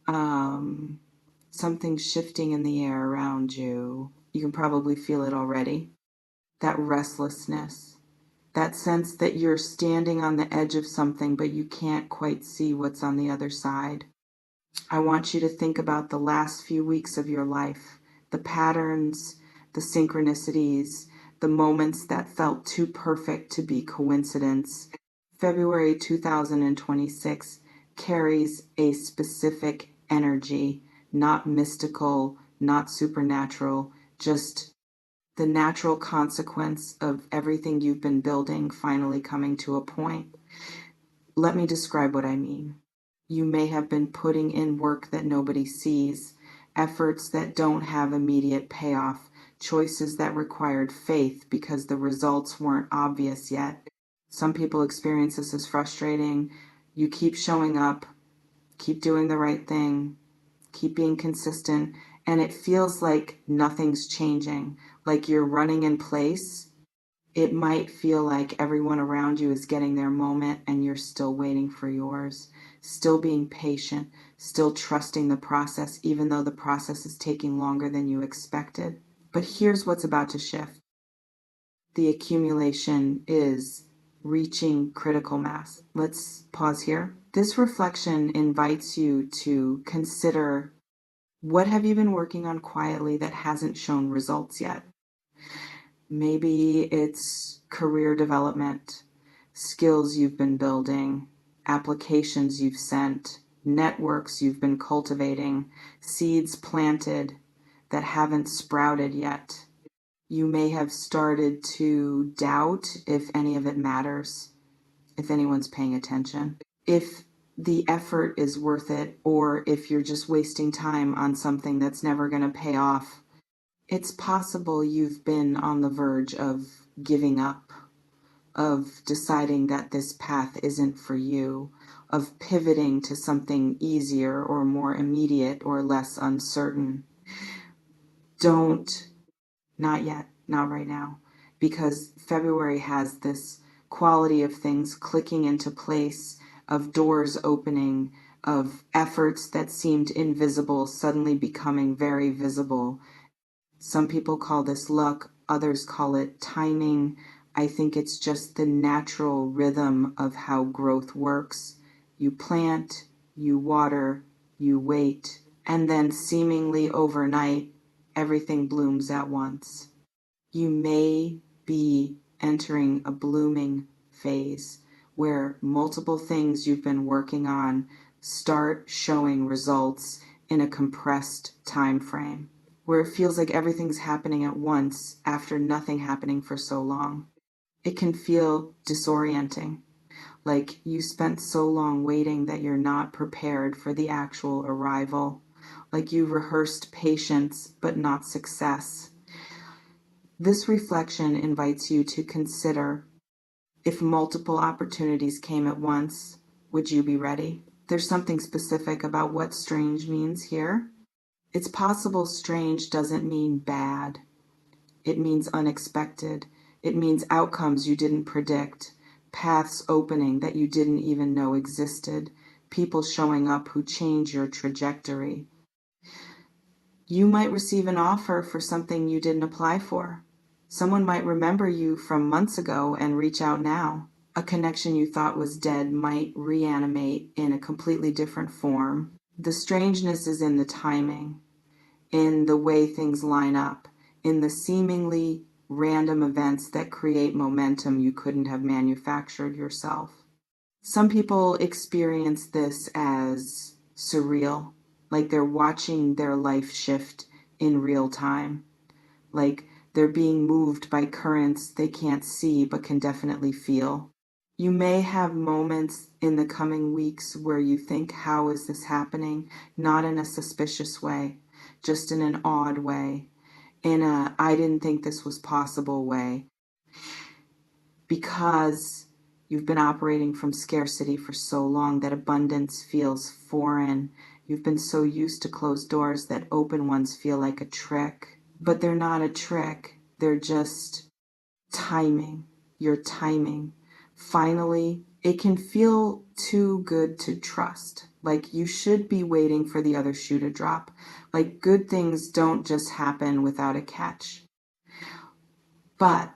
Something shifting in the air around you. You can probably feel it already. That restlessness, that sense that you're standing on the edge of something, but you can't quite see what's on the other side. I want you to think about the last few weeks of your life, the patterns, the synchronicities, the moments that felt too perfect to be coincidence. February 2026 carries a specific energy, not mystical, not supernatural, just the natural consequence of everything you've been building finally coming to a point. Let me describe what I mean. You may have been putting in work that nobody sees, efforts that don't have immediate payoff, choices that required faith because the results weren't obvious yet. Some people experience this as frustrating. You keep showing up, keep doing the right thing, keep being consistent, and it feels like nothing's changing, like you're running in place. It might feel like everyone around you is getting their moment and you're still waiting for yours, still being patient, still trusting the process, even though the process is taking longer than you expected. But here's what's about to shift. The accumulation is reaching critical mass. Let's pause here. This reflection invites you to consider, what have you been working on quietly that hasn't shown results yet? Maybe it's career development, skills you've been building, applications you've sent, networks you've been cultivating, seeds planted that haven't sprouted yet. You may have started to doubt if any of it matters, if anyone's paying attention, if the effort is worth it, or if you're just wasting time on something that's never going to pay off. It's possible you've been on the verge of giving up, of deciding that this path isn't for you, of pivoting to something easier or more immediate or less uncertain. Don't, not yet, not right now, because February has this quality of things clicking into place, of doors opening, of efforts that seemed invisible suddenly becoming very visible. Some people call this luck, others call it timing. I think it's just the natural rhythm of how growth works. You plant, you water, you wait, and then seemingly overnight, everything blooms at once. You may be entering a blooming phase where multiple things you've been working on start showing results in a compressed time frame, where it feels like everything's happening at once after nothing happening for so long. It can feel disorienting, like you spent so long waiting that you're not prepared for the actual arrival, like you rehearsed patience but not success. This reflection invites you to consider, if multiple opportunities came at once, would you be ready? There's something specific about what strange means here. It's possible strange doesn't mean bad. It means unexpected. It means outcomes you didn't predict, paths opening that you didn't even know existed, people showing up who change your trajectory. You might receive an offer for something you didn't apply for. Someone might remember you from months ago and reach out now. A connection you thought was dead might reanimate in a completely different form. The strangeness is in the timing, in the way things line up, in the seemingly random events that create momentum you couldn't have manufactured yourself. Some people experience this as surreal, like they're watching their life shift in real time, like they're being moved by currents they can't see but can definitely feel. You may have moments in the coming weeks where you think, how is this happening? Not in a suspicious way, just in an odd way, in a I didn't think this was possible way, because you've been operating from scarcity for so long that abundance feels foreign. You've been so used to closed doors that open ones feel like a trick. But they're not a trick. They're just timing. Your timing. Finally It can feel too good to trust. Like you should be waiting for the other shoe to drop. Like good things don't just happen without a catch. But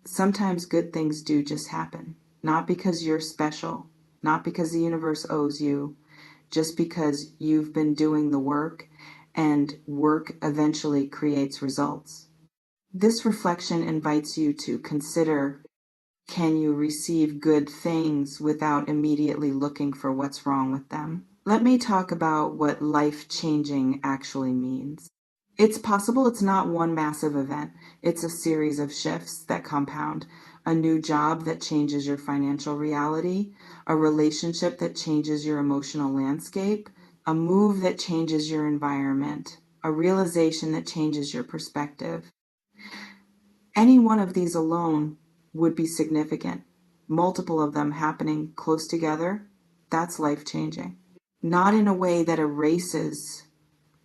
sometimes good things do just happen. Not because you're special, not because the universe owes you, just because you've been doing the work, and work eventually creates results. This reflection invites you to consider, can you receive good things without immediately looking for what's wrong with them? Let me talk about what life-changing actually means. It's possible it's not one massive event. It's a series of shifts that compound. A new job that changes your financial reality, a relationship that changes your emotional landscape, a move that changes your environment, a realization that changes your perspective. Any one of these alone would be significant. Multiple of them happening close together, that's life-changing. Not in a way that erases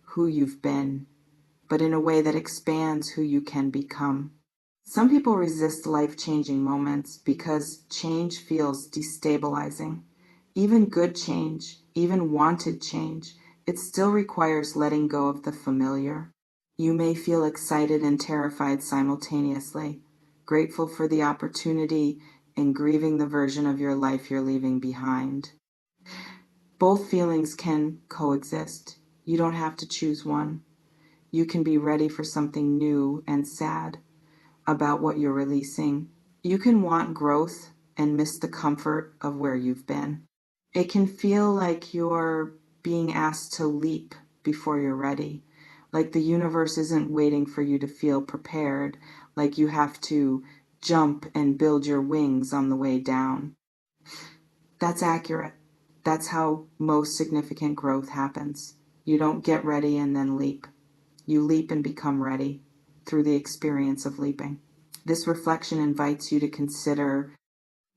who you've been, but in a way that expands who you can become. Some people resist life-changing moments because change feels destabilizing. Even good change, even wanted change, it still requires letting go of the familiar. You may feel excited and terrified simultaneously, grateful for the opportunity and grieving the version of your life you're leaving behind. Both feelings can coexist. You don't have to choose one. You can be ready for something new and sad about what you're releasing. You can want growth and miss the comfort of where you've been. It can feel like you're being asked to leap before you're ready, like the universe isn't waiting for you to feel prepared, like you have to jump and build your wings on the way down. That's accurate. That's how most significant growth happens. You don't get ready and then leap. You leap and become ready through the experience of leaping. This reflection invites you to consider,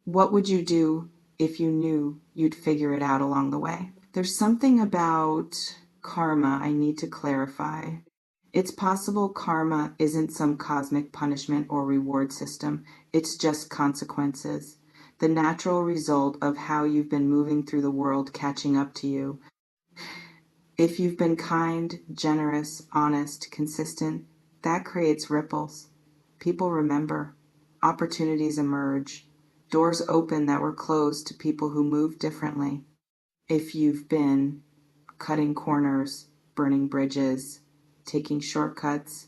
what would you do if you knew you'd figure it out along the way? There's something about karma I need to clarify. It's possible karma isn't some cosmic punishment or reward system. It's just consequences, the natural result of how you've been moving through the world catching up to you. If you've been kind, generous, honest, consistent, that creates ripples. People remember. Opportunities emerge. Doors open that were closed to people who move differently. If you've been cutting corners, burning bridges, taking shortcuts,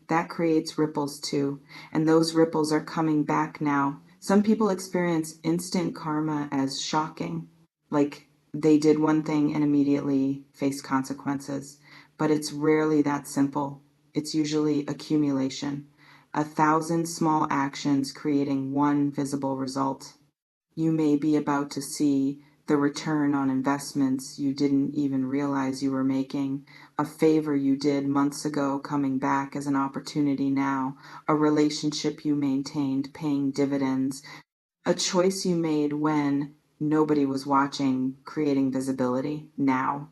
that creates ripples too. And those ripples are coming back now. Some people experience instant karma as shocking, like they did one thing and immediately face consequences. But it's rarely that simple. It's usually accumulation. 1,000 small actions creating one visible result. You may be about to see the return on investments you didn't even realize you were making, a favor you did months ago coming back as an opportunity now, a relationship you maintained paying dividends, a choice you made when nobody was watching creating visibility now.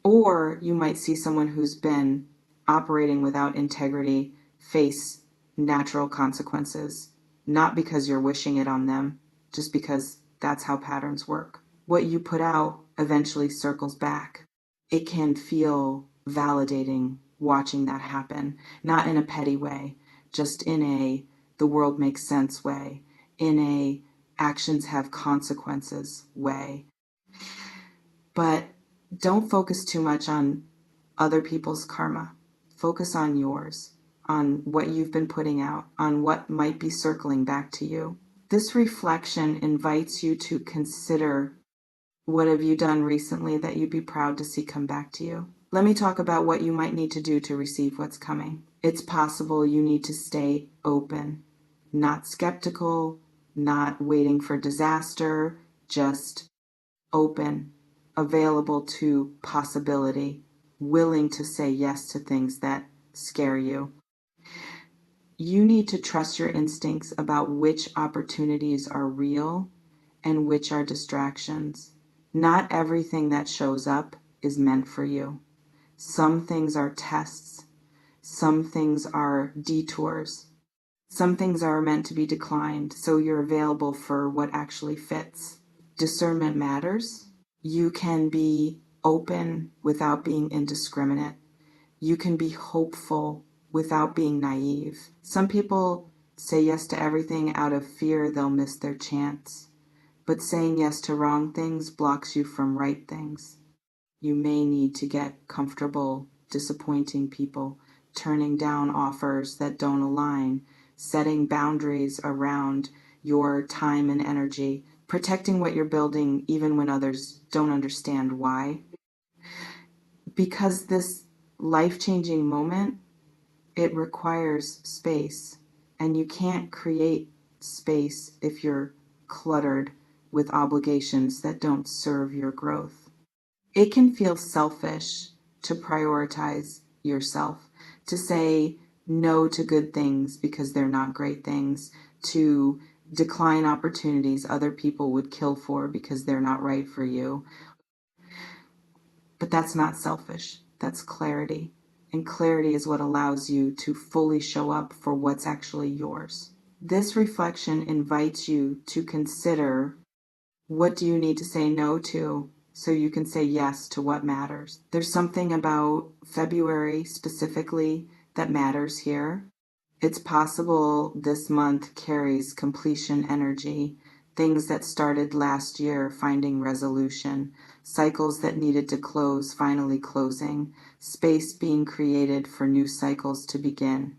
Or you might see someone who's been operating without integrity face natural consequences, not because you're wishing it on them, just because that's how patterns work. What you put out eventually circles back. It can feel validating watching that happen, not in a petty way, just in a the world makes sense way, in a actions have consequences way. But don't focus too much on other people's karma. Focus on yours, on what you've been putting out, on what might be circling back to you. This reflection invites you to consider, what have you done recently that you'd be proud to see come back to you? Let me talk about what you might need to do to receive what's coming. It's possible you need to stay open, not skeptical, not waiting for disaster, just open, available to possibility, willing to say yes to things that scare you. You need to trust your instincts about which opportunities are real and which are distractions. Not everything that shows up is meant for you. Some things are tests. Some things are detours. Some things are meant to be declined, so you're available for what actually fits. Discernment matters. You can be open without being indiscriminate. You can be hopeful without being naive. Some people say yes to everything out of fear they'll miss their chance. But saying yes to wrong things blocks you from right things. You may need to get comfortable disappointing people, turning down offers that don't align, setting boundaries around your time and energy, protecting what you're building even when others don't understand why. Because this life-changing moment, it requires space, and you can't create space if you're cluttered with obligations that don't serve your growth. It can feel selfish to prioritize yourself, to say no to good things because they're not great things, to decline opportunities other people would kill for because they're not right for you. But that's not selfish. That's clarity. And clarity is what allows you to fully show up for what's actually yours. This reflection invites you to consider, what do you need to say no to so you can say yes to what matters? There's something about February specifically that matters here. It's possible this month carries completion energy, things that started last year finding resolution, cycles that needed to close finally closing, space being created for new cycles to begin.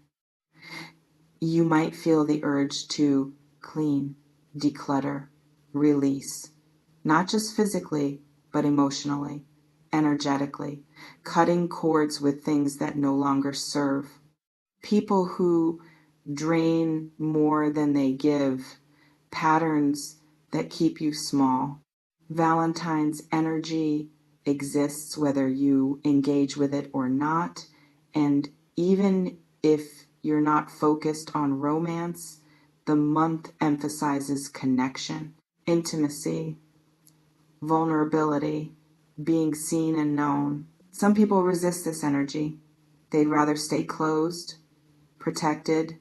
You might feel the urge to clean, declutter, release, not just physically, but emotionally, energetically, cutting cords with things that no longer serve. People who drain more than they give, patterns that keep you small. Valentine's energy exists whether you engage with it or not, and even if you're not focused on romance, the month emphasizes connection, intimacy, vulnerability, being seen and known. Some people resist this energy. They'd rather stay closed, protected,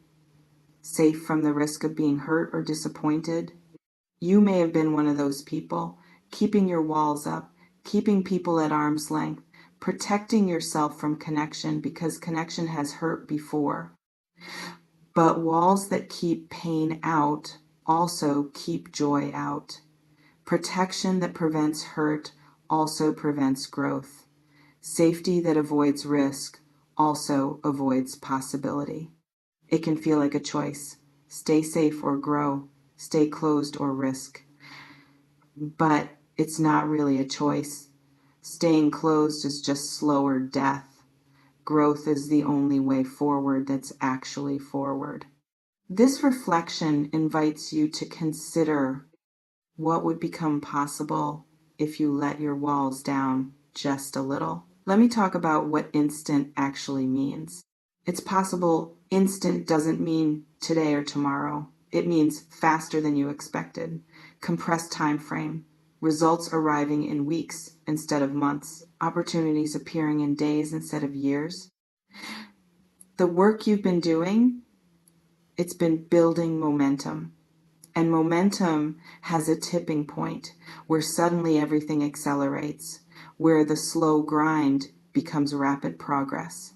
safe from the risk of being hurt or disappointed. You may have been one of those people, keeping your walls up, keeping people at arm's length, protecting yourself from connection because connection has hurt before. But walls that keep pain out also keep joy out. Protection that prevents hurt also prevents growth. Safety that avoids risk also avoids possibility. It can feel like a choice. Stay safe or grow. Stay closed or risk. But it's not really a choice. Staying closed is just slower death. Growth is the only way forward that's actually forward. This reflection invites you to consider what would become possible if you let your walls down just a little. Let me talk about what instant actually means. It's possible instant doesn't mean today or tomorrow. It means faster than you expected. Compressed time frame. Results arriving in weeks instead of months. Opportunities appearing in days instead of years. The work you've been doing, it's been building momentum. And momentum has a tipping point where suddenly everything accelerates, where the slow grind becomes rapid progress.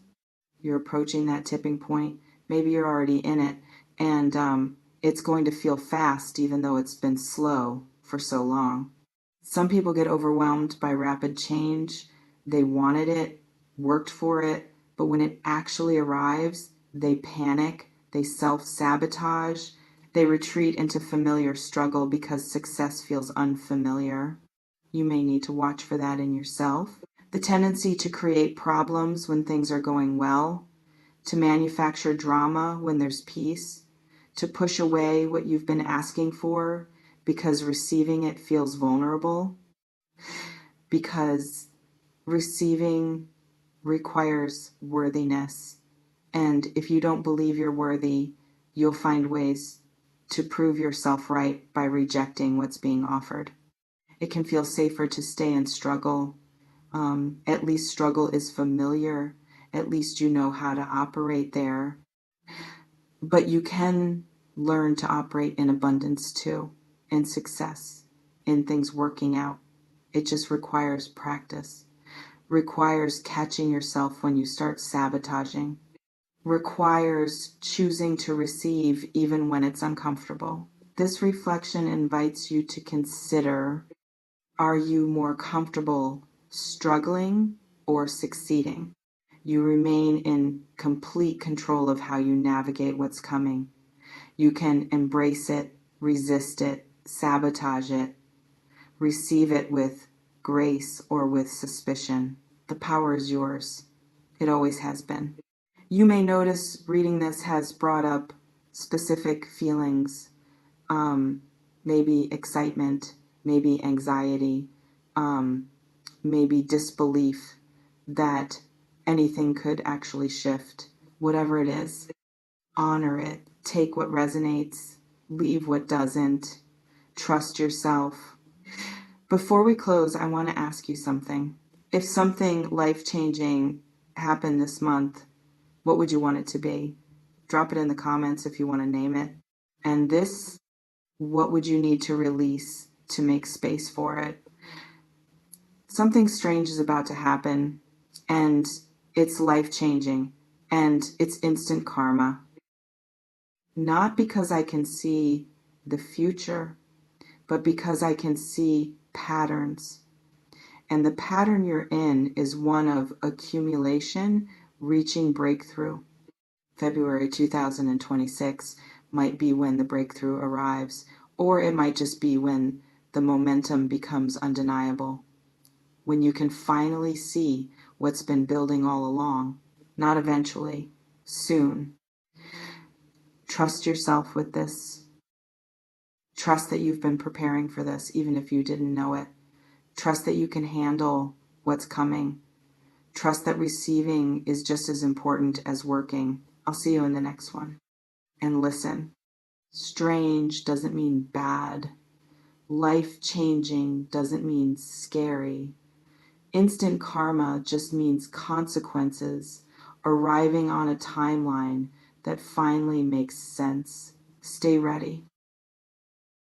You're approaching that tipping point. Maybe you're already in it, and it's going to feel fast even though it's been slow for so long. Some people get overwhelmed by rapid change. They wanted it, worked for it, but when it actually arrives, they panic, they self-sabotage, they retreat into familiar struggle because success feels unfamiliar. You may need to watch for that in yourself. The tendency to create problems when things are going well, to manufacture drama when there's peace, to push away what you've been asking for because receiving it feels vulnerable, because receiving requires worthiness. And if you don't believe you're worthy, you'll find ways to prove yourself right by rejecting what's being offered. It can feel safer to stay and struggle. At least struggle is familiar. At least you know how to operate there. But you can learn to operate in abundance too, in success, in things working out. It just requires practice, requires catching yourself when you start sabotaging, requires choosing to receive even when it's uncomfortable. This reflection invites you to consider, are you more comfortable struggling or succeeding? You remain in complete control of how you navigate what's coming. You can embrace it, resist it, sabotage it, receive it with grace or with suspicion. The power is yours. It always has been. You may notice reading this has brought up specific feelings, maybe excitement, maybe anxiety, maybe disbelief that anything could actually shift. Whatever it is, honor it. Take what resonates, leave what doesn't. Trust yourself. Before we close, I want to ask you something. If something life-changing happened this month, what would you want it to be? Drop it in the comments if you want to name it. And this, what would you need to release to make space for it? Something strange is about to happen, and it's life-changing, and it's instant karma. Not because I can see the future, but because I can see patterns. And the pattern you're in is one of accumulation reaching breakthrough. February 2026 might be when the breakthrough arrives, or it might just be when the momentum becomes undeniable, when you can finally see what's been building all along. Not eventually, soon. Trust yourself with this. Trust that you've been preparing for this, even if you didn't know it. Trust that you can handle what's coming. Trust that receiving is just as important as working. I'll see you in the next one. And listen, strange doesn't mean bad. Life-changing doesn't mean scary. Instant karma just means consequences arriving on a timeline that finally makes sense. Stay ready.